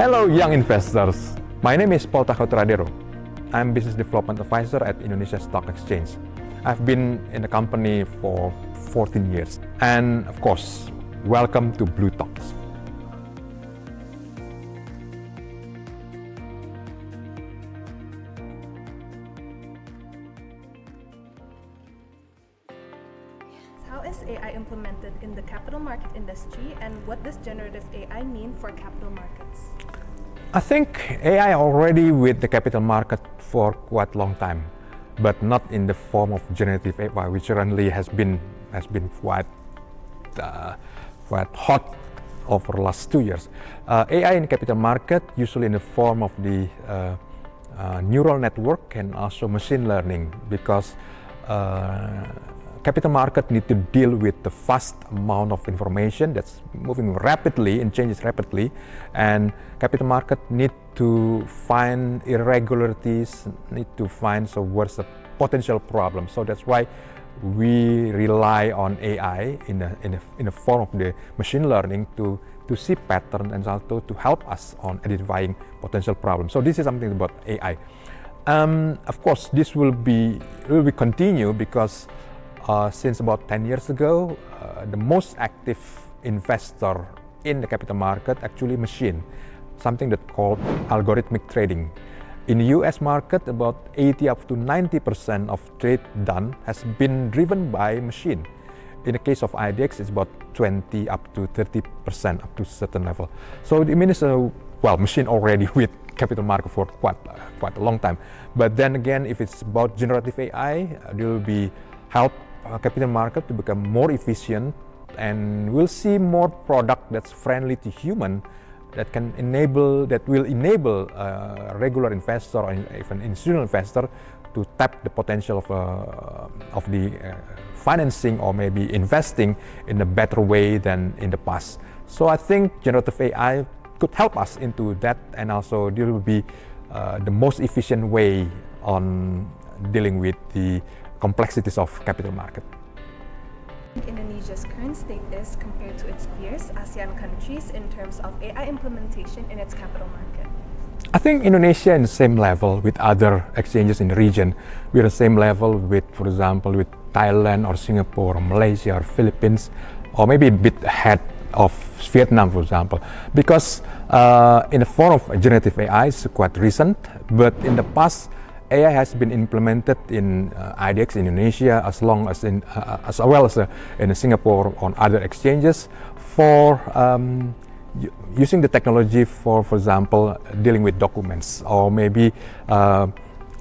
Hello, young investors. My name is Poltak Hotradero. I'm Business Development Advisor at Indonesia Stock Exchange. I've been in the company for 14 years. And of course, welcome to BlueTalks. How is AI implemented in the capital market industry, and what does generative AI mean for capital markets? I think AI already with the capital market for quite a long time, but not in the form of generative AI, which currently has been quite hot over the last 2 years. AI in capital market usually in the form of the neural network and also machine learning, because capital market need to deal with the vast amount of information that's moving rapidly and changes rapidly, and capital market need to find irregularities, need to find what's the potential problem. So that's why we rely on AI in the form of the machine learning to see pattern and also to help us on identifying potential problems. So this is something about AI. Of course, this will be continue because since about 10 years ago, the most active investor in the capital market actually machine, something that called algorithmic trading. In the US market, about 80 up to 90% of trade done has been driven by machine. In the case of IDX, it's about 20 up to 30% up to a certain level. So it means, machine already with capital market for quite a long time. But then again, if it's about generative AI, it will be help capital market to become more efficient, and we'll see more product that's friendly to human, that will enable a regular investor or even institutional investor to tap the potential of the financing or maybe investing in a better way than in the past. So I think generative AI could help us into that, and also it will be the most efficient way on dealing with the complexities of capital market. Indonesia's current state is compared to its peers, ASEAN countries, in terms of AI implementation in its capital market? I think Indonesia in the same level with other exchanges in the region. We're the same level with, for example, with Thailand or Singapore or Malaysia or Philippines, or maybe a bit ahead of Vietnam, for example. Because in the form of generative AI, it's quite recent, but in the past, AI has been implemented in IDX in Indonesia, as well as in Singapore on other exchanges for using the technology for example, dealing with documents, or maybe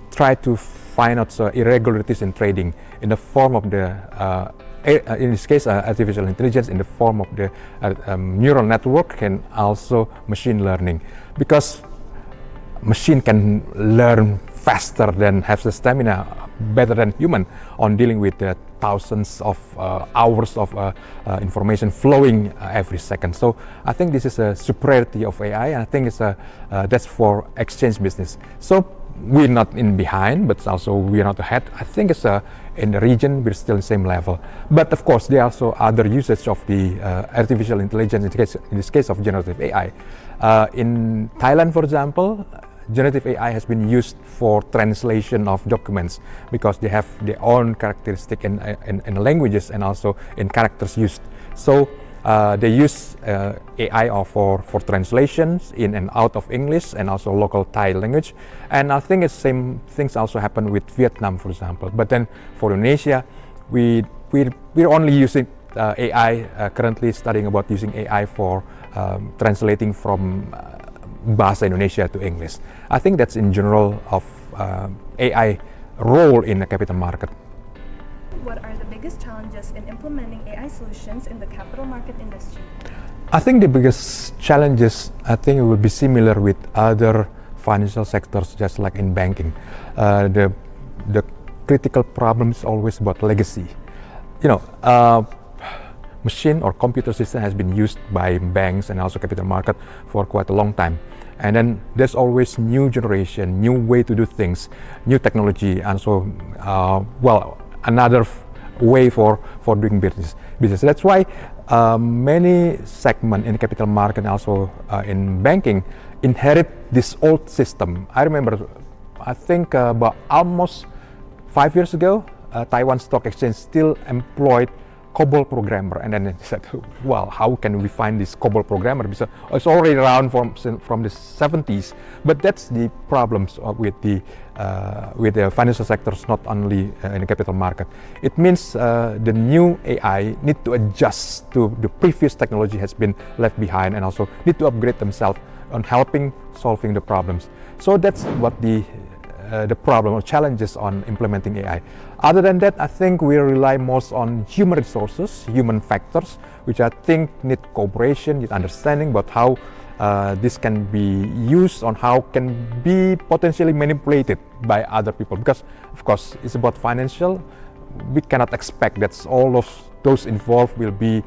try to find out irregularities in trading in the form of the in this case artificial intelligence in the form of the neural network and also machine learning, because machine can learn faster than have the stamina better than human on dealing with the thousands of hours of information flowing every second. So I think this is a superiority of AI, and I think it's that's for exchange business. So we're not in behind, but also we're not ahead. I think it's in the region we're still the same level. But of course there are also other usage of the artificial intelligence in this case of generative AI. In Thailand, for example, generative AI has been used for translation of documents, because they have their own characteristic in languages and also in characters used. So they use AI for translations in and out of English and also local Thai language. And I think the same things also happen with Vietnam, for example. But then for Indonesia, we're only using AI, currently studying about using AI for translating from Bahasa Indonesia to English. I think that's in general of AI role in the capital market. What are the biggest challenges in implementing AI solutions in the capital market industry? I think the biggest challenges, I think it will be similar with other financial sectors, just like in banking. The critical problem is always about legacy. Machine or computer system has been used by banks and also capital market for quite a long time. And then there's always new generation, new way to do things, new technology, and so another way for doing business. That's why many segments in the capital market and also in banking inherit this old system. I remember, I think about almost 5 years ago, Taiwan Stock Exchange still employed COBOL programmer, and then they said, well, how can we find this COBOL programmer? Because it's already around from the 70s. But that's the problems with the financial sectors, not only in the capital market. It means the new AI need to adjust to the previous technology has been left behind, and also need to upgrade themselves on helping solving the problems. So that's what the problem or challenges on implementing AI. Other than that, I think we rely most on human resources, human factors, which I think need cooperation, need understanding about how this can be used, on how can be potentially manipulated by other people. Because of course it's about financial. We cannot expect that all of those involved will be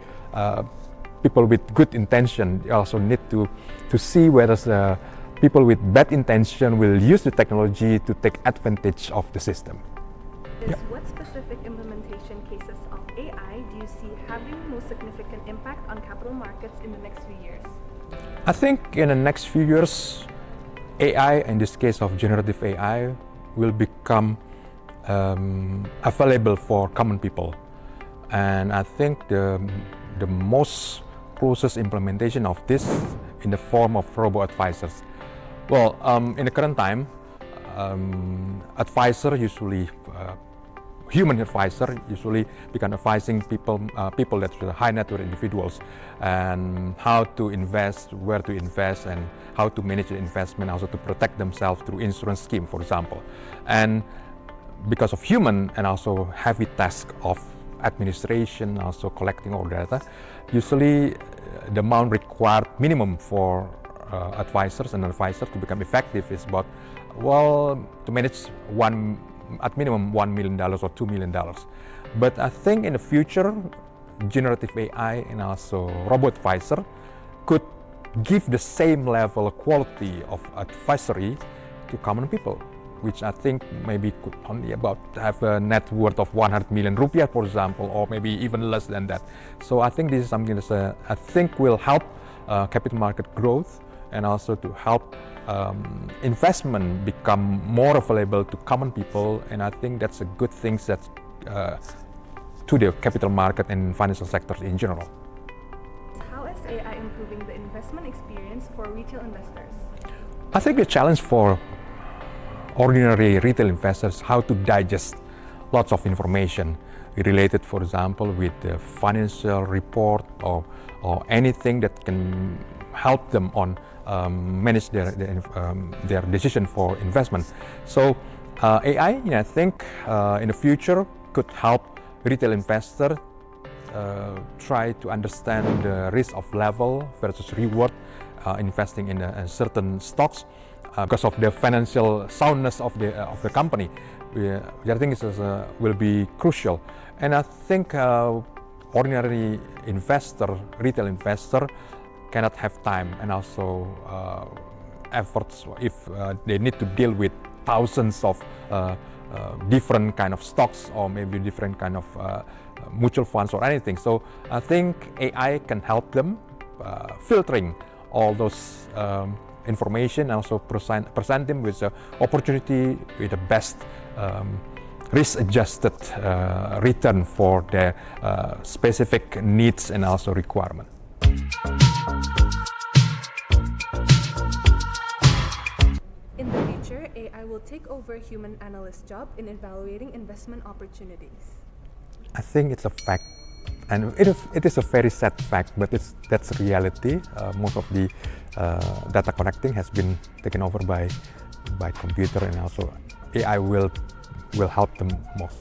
people with good intention. You also need to see whether people with bad intention will use the technology to take advantage of the system. What specific implementation cases of AI do you see having most significant impact on capital markets in the next few years? I think in the next few years, AI, in this case of generative AI, will become available for common people. And I think the most closest implementation of this in the form of robo-advisors. Well, in the current time, advisor usually human advisor usually become advising people that are high net worth individuals, and how to invest, where to invest, and how to manage the investment, also to protect themselves through insurance scheme, for example. And because of human and also heavy task of administration, also collecting all data, usually the amount required minimum for advisors and advisors to become effective is about, well, to manage at minimum $1 million or $2 million. But I think in the future, generative AI and also robo-advisor could give the same level of quality of advisory to common people, which I think maybe could only about have a net worth of 100 million rupiah, for example, or maybe even less than that. So I think this is something that I think will help capital market growth, and also to help investment become more available to common people. And I think that's a good thing that to the capital market and financial sectors in general. How is AI improving the investment experience for retail investors? I think the challenge for ordinary retail investors how to digest lots of information related, for example, with the financial report or anything that can help them on manage their decision for investment. So AI, I think in the future could help retail investor try to understand the risk of level versus reward investing in certain stocks because of the financial soundness of the company, which I think will be crucial. And I think ordinary investor, retail investor, cannot have time and also efforts if they need to deal with thousands of different kind of stocks, or maybe different kind of mutual funds or anything. So I think AI can help them filtering all those information, and also present them with the opportunity with the best risk-adjusted return for their specific needs and also requirement. In the future, AI will take over human analyst job in evaluating investment opportunities. I think it's a fact, and it is a very sad fact, but that's reality. Most of the data collecting has been taken over by computer, and also AI will help them most.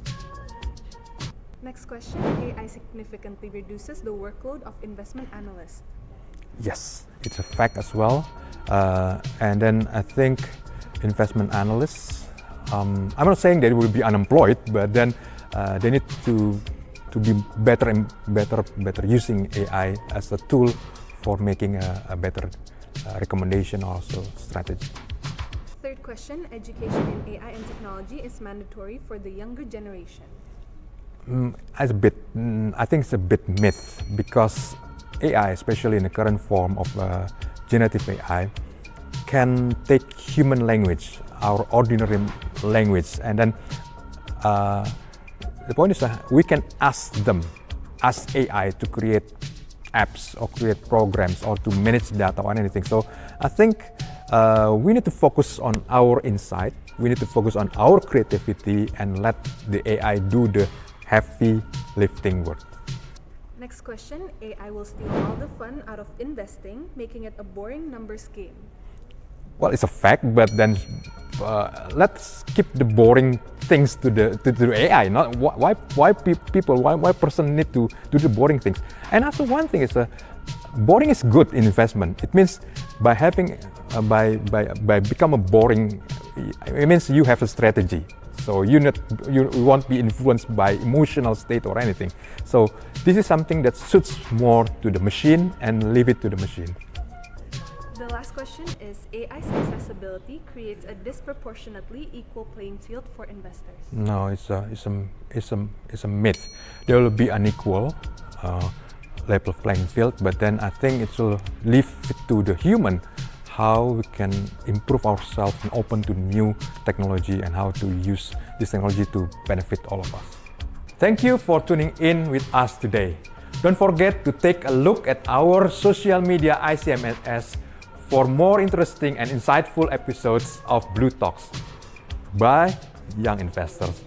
Next question, AI significantly reduces the workload of investment analysts. Yes, it's a fact as well. And then I think investment analysts, I'm not saying they will be unemployed, but then they need to be better using AI as a tool for making a better recommendation, also strategy. Third question, education in AI and technology is mandatory for the younger generation. I think it's a bit myth, because AI, especially in the current form of generative AI, can take human language, our ordinary language, and then the point is that we can ask AI to create apps or create programs or to manage data or anything. So I think we need to focus on our insight. We need to focus on our creativity and let the AI do the heavy lifting work. Next question, AI will steal all the fun out of investing, making it a boring numbers game. Well, it's a fact, but then let's keep the boring things to the AI. Not why person need to do the boring things. And also one thing is boring is good in investment. It means by having by become a boring, it means you have a strategy. So you won't be influenced by emotional state or anything. So this is something that suits more to the machine, and leave it to the machine. The last question is, AI's accessibility creates a disproportionately equal playing field for investors. No, it's a myth. There will be unequal level playing field, but then I think it will leave it to the human how we can improve ourselves and open to new technology and how to use this technology to benefit all of us. Thank you for tuning in with us today. Don't forget to take a look at our social media ICMSS for more interesting and insightful episodes of BlueTalks by young investors.